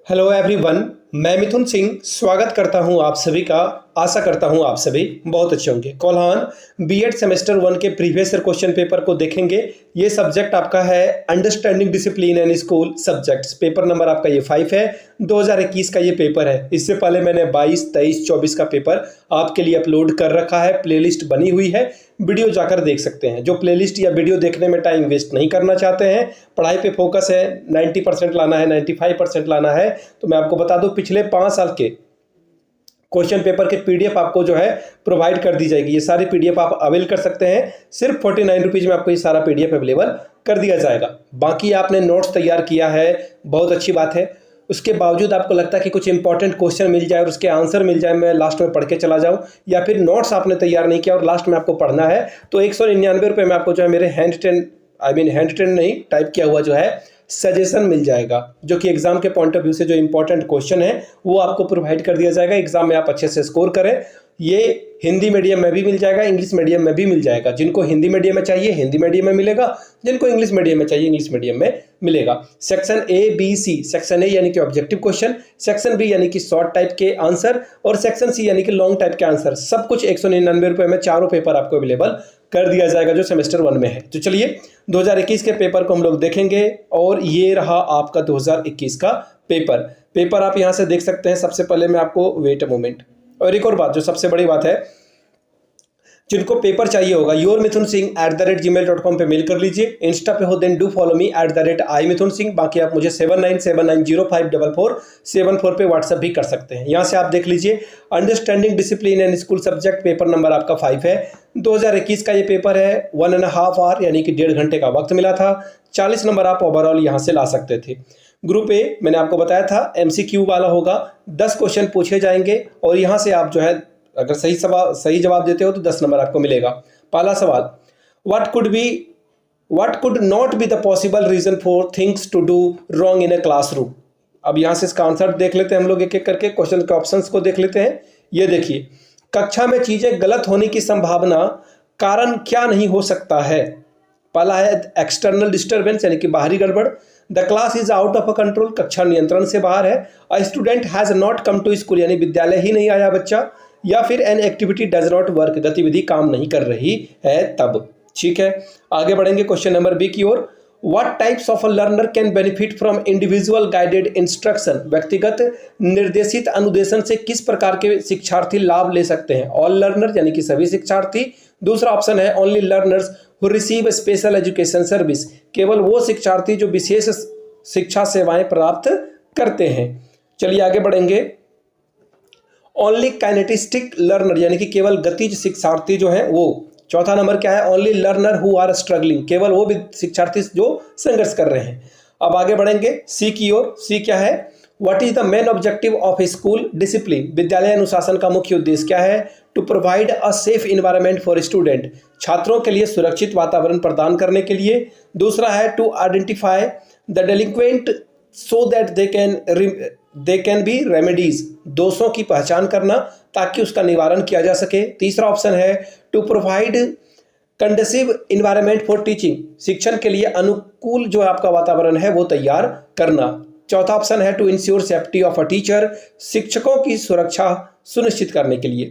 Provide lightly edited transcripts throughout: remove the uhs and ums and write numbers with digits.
Hello everyone, मैं मिथुन सिंह स्वागत करता हूं आप सभी का। आशा करता हूं आप सभी बहुत अच्छे होंगे। कोल्हान बीएड सेमेस्टर 1 के प्रीवियस ईयर क्वेश्चन पेपर को देखेंगे। ये सब्जेक्ट आपका है understanding discipline and school subjects. Paper number आपका ये 5 है। 2021 का ये पेपर है। इससे पहले मैंने 22, 23, 24 का पेपर आपके लिए अपलोड कर रखा है। प्लेलिस्ट बनी हुई है, वीडियो जाकर देख सकते हैं। जो प्लेलिस्ट या वीडियो देखने में टाइम वेस्ट नहीं करना चाहते हैं, पढ़ाई पे फोकस है, 90% लाना है, 95% लाना है, तो मैं आपको बता दूं पिछले 5 साल के क्वेश्चन पेपर के पीडीएफ आपको जो है प्रोवाइड कर दी जाएगी। ये सारी पीडीएफ आप अवेल कर सकते हैं। सिर्फ 49 रुपीज़ में आपको ये सारा पीडीएफ अवेलेबल कर दिया जाएगा। बाकी आपने नोट्स तैयार किया है, बहुत अच्छी बात है। उसके बावजूद आपको लगता है कि कुछ इंपॉर्टेंट क्वेश्चन मिल जाए और उसके आंसर मिल जाए, मैं लास्ट में पढ़ के चला जाऊं, या फिर नोट्स आपने तैयार नहीं किया और लास्ट में आपको पढ़ना है, तो 199 रुपये में आपको जो है मेरे हैंड रिटन नहीं, टाइप किया हुआ जो है सजेशन मिल जाएगा, जो कि एग्जाम के पॉइंट ऑफ व्यू से जो इंपॉर्टेंट क्वेश्चन है वो आपको प्रोवाइड कर दिया जाएगा। एग्जाम में आप अच्छे से स्कोर करें। ये हिंदी मीडियम में भी मिल जाएगा, इंग्लिश मीडियम में भी मिल जाएगा। जिनको हिंदी मीडियम में चाहिए हिंदी मीडियम में मिलेगा, जिनको इंग्लिश मीडियम में चाहिए इंग्लिश मीडियम में मिलेगा। Section A B C, section A यानी कि ऑब्जेक्टिव क्वेश्चन, सेक्शन बी यानी कि शॉर्ट टाइप के आंसर, और सेक्शन सी यानी कि लॉन्ग टाइप के आंसर, सब कुछ 199 रुपये में चारों पेपर आपको अवेलेबल कर दिया जाएगा जो सेमेस्टर 1 में है। तो चलिए 2021 के पेपर को हम लोग देखेंगे, और ये रहा आपका 2021 का पेपर आप यहाँ से देख सकते हैं। सबसे पहले मैं आपको वेट अ मोमेंट, और एक और बात जो सबसे बड़ी बात है, जिनको पेपर चाहिए होगा yourmithunSingh@gmail.com पे मेल कर लीजिए। इंस्टा पे हो then do follow me @iMithunSingh। बाकी आप मुझे 7979054474 पे व्हाट्सएप भी कर सकते हैं। यहाँ से आप देख लीजिए understanding discipline and school subject, paper number आपका 5 है। 2021 का ये पेपर है। 1.5 आवर यानी कि 1.5 घंटे का वक्त मिला था। 40 नंबर आप ओवरऑल यहाँ से ला सकते थे। ग्रुप ए मैंने आपको बताया था MCQ वाला होगा। 10 क्वेश्चन पूछे जाएंगे और यहाँ से आप जो है अगर सही जवाब देते हो तो 10 नंबर आपको मिलेगा। पहला सवाल, what could not be the possible reason for things to do wrong in a classroom. अब यहाँ से इसका आंसर देख लेते हैं हम लोग एक एक करके, क्वेश्चन के ऑप्शंस को देख लेते हैं। ये देखिए, कक्षा में चीजें गलत होने की संभावना कारण क्या नहीं हो सकता है। पहला है एक्सटर्नल डिस्टर्बेंस यानी कि बाहरी गड़बड़। The class is out of a control, कक्षा नियंत्रण से बाहर है। A student has not come to school यानी विद्यालय ही नहीं आया बच्चा। या फिर an activity does not work, गतिविधि काम नहीं कर रही है तब। ठीक है, आगे बढ़ेंगे क्वेश्चन नंबर बी की ओर। What types of a learner can benefit from individual guided instruction, व्यक्तिगत निर्देशित अनुदेशन से किस प्रकार के शिक्षार्थी लाभ ले सकते हैं। ऑल लर्नर यानी कि सभी शिक्षार्थी। दूसरा ऑप्शन है only learners who receive special education service, केवल वो शिक्षार्थी जो विशेष शिक्षा सेवाएं प्राप्त करते हैं। चलिए आगे बढ़ेंगे। ओनली काइनेटिस्टिक लर्नर यानी कि केवल गतिज शिक्षार्थी जो हैं वो। चौथा नंबर क्या है, only learner who are struggling, केवल वो भी शिक्षार्थी जो संघर्ष कर रहे हैं। अब आगे बढ़ेंगे सी की ओर। सी क्या है, what is the main objective of a school discipline, विद्यालय अनुशासन का मुख्य उद्देश्य क्या है। To provide a safe environment for student, छात्रों के लिए सुरक्षित वातावरण प्रदान करने के लिए। दूसरा है to identify the delinquent so that they can be remedies, दोषों की पहचान करना ताकि उसका निवारण किया जा सके। तीसरा ऑप्शन है to provide conducive environment for teaching, शिक्षण के लिए अनुकूल जो आपका वातावरण है वो तैयार करना। चौथा ऑप्शन है to ensure safety of a teacher, शिक्षकों की सुरक्षा सुनिश्चित करने के लिए।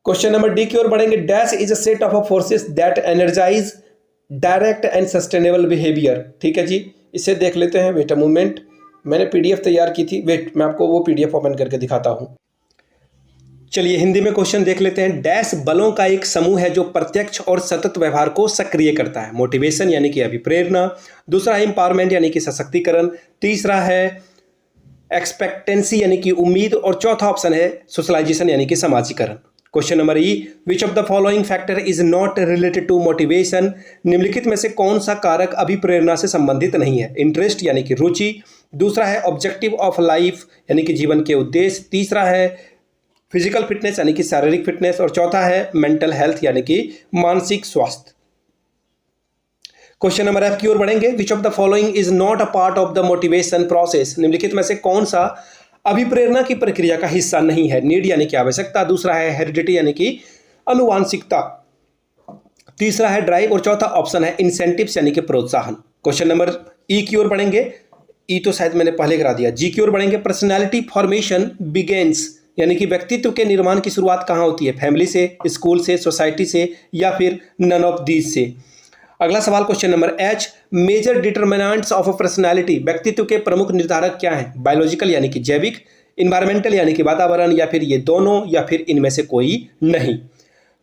क्वेश्चन नंबर डी की ओर बढ़ेंगे। Dash is a set of a forces that energise direct and sustainable behaviour. ठीक है जी, इसे देख लेते हैं। वेट अ मोमेंट, मैंने पीडीएफ तैयार की थी, वेट मैं आपको वो पीडीएफ ओपन करके दिखाता हूं। चलिए हिंदी में क्वेश्चन देख लेते हैं। डैश बलों का एक समूह है जो प्रत्यक्ष और सतत व्यवहार को सक्रिय करता है। मोटिवेशन यानी कि अभिप्रेरणा। दूसरा है एम्पावरमेंट यानी कि सशक्तिकरण। तीसरा है एक्सपेक्टेंसी यानी कि उम्मीद, और चौथा ऑप्शन है सोशलाइजेशन यानी कि समाजीकरण। Question number E, which of the following factor is not related to motivation, निम्नलिखित में से कौन सा कारक अभिप्रेरणा से संबंधित नहीं है। इंटरेस्ट यानी कि रुचि। दूसरा है ऑब्जेक्टिव ऑफ लाइफ यानी कि जीवन के उद्देश्य। तीसरा है फिजिकल फिटनेस यानी कि शारीरिक फिटनेस, और चौथा है मेंटल हेल्थ यानी कि मानसिक स्वास्थ्य। क्वेश्चन नंबर एफ की ओर बढ़ेंगे। विच of the following is not a part of the motivation process, निम्नलिखित में से कौन सा अभिप्रेरणा की प्रक्रिया का हिस्सा नहीं है। नीड यानी कि आवश्यकता। दूसरा है हेरिडिटी यानी कि अनुवांशिकता। तीसरा है ड्राइव, और चौथा ऑप्शन है इंसेंटिव्स यानी कि प्रोत्साहन। क्वेश्चन नंबर ई की ओर बढ़ेंगे। ई तो शायद मैंने पहले करा दिया। जी की ओर बढ़ेंगे, पर्सनैलिटी फॉर्मेशन बिगेन्स, यानी कि व्यक्तित्व के निर्माण की शुरुआत कहाँ होती है? फैमिली से, स्कूल से, सोसाइटी से, या फिर नन ऑफ दीज से। अगला सवाल question number H, major determinants of a personality, व्यक्तित्व के प्रमुख निर्धारक क्या हैं? बायोलॉजिकल यानी कि जैविक, इन्वायरमेंटल यानी कि वातावरण, या फिर ये दोनों, या फिर इनमें से कोई नहीं।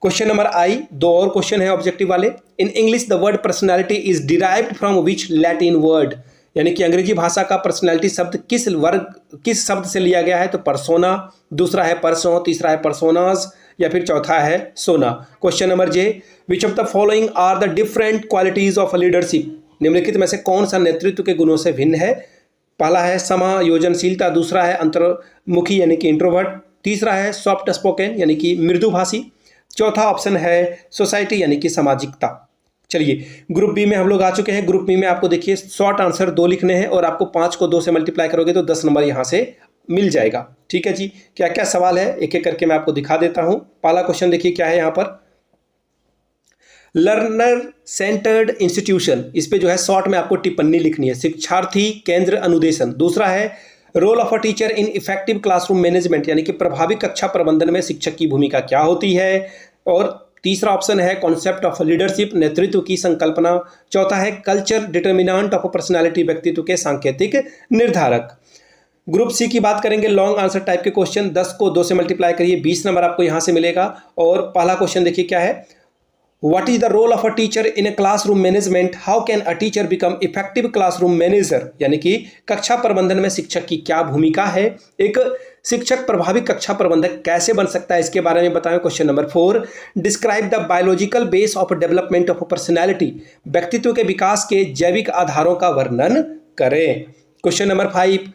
क्वेश्चन नंबर आई, दो और क्वेश्चन है ऑब्जेक्टिव वाले। In English the word personality is derived from which Latin word, यानी कि अंग्रेजी भाषा का पर्सनैलिटी शब्द किस शब्द से लिया गया है? तो पर्सोना, दूसरा है पर्सो, तीसरा है पर्सोनाज, या फिर चौथा है सोना। Question number J, which of the following are the different qualities of leadership, निम्नलिखित में से कौन सा नेतृत्व के गुणों से भिन्न है? पहला है समायोजनशीलता, दूसरा है अंतर्मुखी यानी कि इंट्रोवर्ट, तीसरा है सॉफ्ट स्पोकन यानी कि मृदुभाषी, चौथा ऑप्शन है सोसाइटी यानी कि सामाजिकता। चलिए ग्रुप बी में हम लोग आ चुके हैं। ग्रुप बी में आपको देखिए शॉर्ट आंसर 2 लिखने हैं और आपको 5 को 2 से मल्टीप्लाई करोगे तो 10 नंबर यहाँ से मिल जाएगा। ठीक है जी, क्या क्या सवाल है एक एक करके मैं आपको दिखा देता हूं। पहला क्वेश्चन देखिए क्या है यहाँ पर, लर्नर सेंटर्ड इंस्टीट्यूशन, इस पे जो है शॉर्ट में आपको टिप्पणी लिखनी है। शिक्षार्थी केंद्र अनुदेशन, दूसरा है role of a teacher in effective classroom management, यानी कि प्रभावी कक्षा प्रबंधन में शिक्षक की भूमिका क्या होती है, और तीसरा ऑप्शन है कॉन्सेप्ट ऑफ लीडरशिप, नेतृत्व की संकल्पना, चौथा है कल्चर डिटर्मिनेंट ऑफ पर्सनालिटी, व्यक्तित्व के सांकेतिक निर्धारक। ग्रुप सी की बात करेंगे, लॉन्ग आंसर टाइप के क्वेश्चन, 10 को 2 से मल्टीप्लाई करिए, 20 नंबर आपको यहां से मिलेगा। और पहला क्वेश्चन देखिए क्या है, what is the role of a teacher in a classroom management, how can a teacher become effective classroom manager, यानी कि कक्षा प्रबंधन में शिक्षक की क्या भूमिका है, एक शिक्षक प्रभावी कक्षा प्रबंधक कैसे बन सकता है, इसके बारे में बताएं। Question number 4, describe the biological base of development of personality, व्यक्तित्व के विकास के जैविक आधारों का वर्णन करें। Question number 5,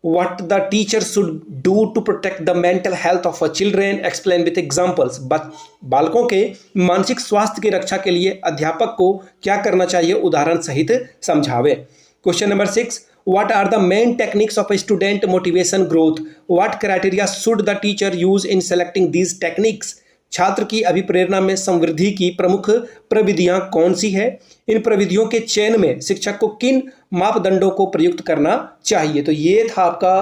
what the teacher should do to protect the mental health of a children, explain with examples, बालकों के मानसिक स्वास्थ्य की रक्षा के लिए अध्यापक को क्या करना चाहिए, उदाहरण सहित समझावे। Question number 6, what are the main techniques of a student motivation growth, what criteria should the teacher use in selecting these techniques, छात्र की अभिप्रेरणा में समृद्धि की प्रमुख प्रविधियां कौन सी है, इन प्रविधियों के चयन में शिक्षक को किन मापदंडों को प्रयुक्त करना चाहिए। तो ये था आपका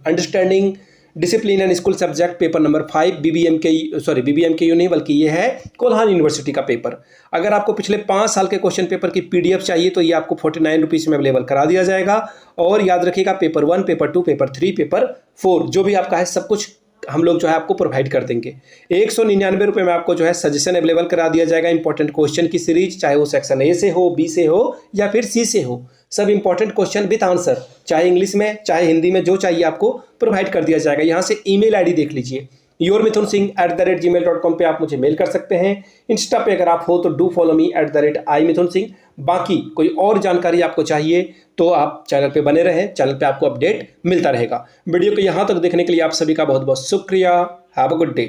understanding discipline and school subject paper number 5 BBMKU नहीं बल्कि ये है कोल्हान यूनिवर्सिटी का पेपर। अगर आपको पिछले 5 साल के क्वेश्चन पेपर की पीडीएफ चाहिए तो ये आपको 49 रुपीज़ में अवेलेबल करा दिया जाएगा। और याद रखिएगा पेपर 1, पेपर 2, पेपर 3, पेपर 4 जो भी आपका है सब कुछ हम लोग जो है आपको प्रोवाइड कर देंगे। 199 रुपये में आपको जो है सजेशन अवेलेबल करा दिया जाएगा इंपॉर्टेंट क्वेश्चन की सीरीज, चाहे वो सेक्शन ए से हो, बी से हो या फिर सी से हो, सब इंपॉर्टेंट क्वेश्चन विद आंसर, चाहे इंग्लिश में चाहे हिंदी में, जो चाहिए आपको प्रोवाइड कर दिया जाएगा। यहाँ से ईमेल आईडी देख लीजिए, yourmithunsingh@gmail.com पे आप मुझे मेल कर सकते हैं। इंस्टा पे अगर आप हो तो डू फॉलो मी @iMithunSingh। बाकी कोई और जानकारी आपको चाहिए तो आप चैनल पे बने रहें, चैनल पे आपको अपडेट मिलता रहेगा। वीडियो को यहाँ तक देखने के लिए आप सभी का बहुत बहुत शुक्रिया। Have a good day.